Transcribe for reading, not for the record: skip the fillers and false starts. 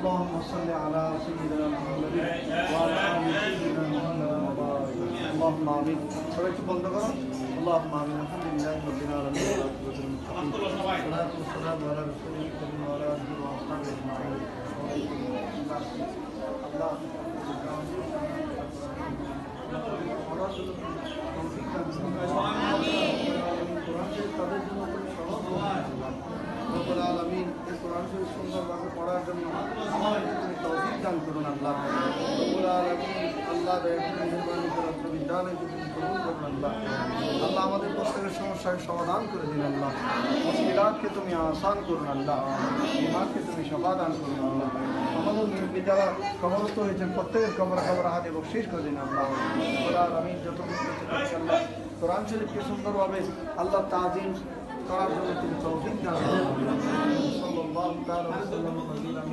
اللهم صل على سيدنا محمد وعلى آل سيدنا محمد وبارك اللهم آمين সবাই একটু বন্ধ করো اللهم آمين الحمد لله رب العالمين والصلاة والسلام على رسول الله وعلى آله وصحبه أجمعين রব্বুল আলামিন এই কোরআন শরীফ সুন্দরভাবে পড়ার জন্য আমাদের তুমি তৌফিক দান করুন আল্লাহ রব্বুল আলামিন আল্লাহ মেহেরবানি করে আপনার বিধানে তুমি কবুল করুন আল্লাহ আল্লাহ আমাদের প্রত্যেকের সমস্যার সমাধান করে দিন আল্লাহ মুশকিলাতকে তুমি আসান করুন আল্লাহ ইমানকে তুমি শফা দান করুন আল্লাহ আমাদের মুরব্বী যারা কবরস্থ হয়েছেন প্রত্যেকের কবর হাতে বকশিশ করে দিন আল্লাহ রব্বুল আলামিন যত কিছু আল্লাহ কোরআন শরীফকে সুন্দরভাবে আল্লাহ তাজিম করার জন্য তুমি তৌফিক দান করুন সাল্লাল্লাহু তাআলা আলাইহি ওয়া সাল্লাম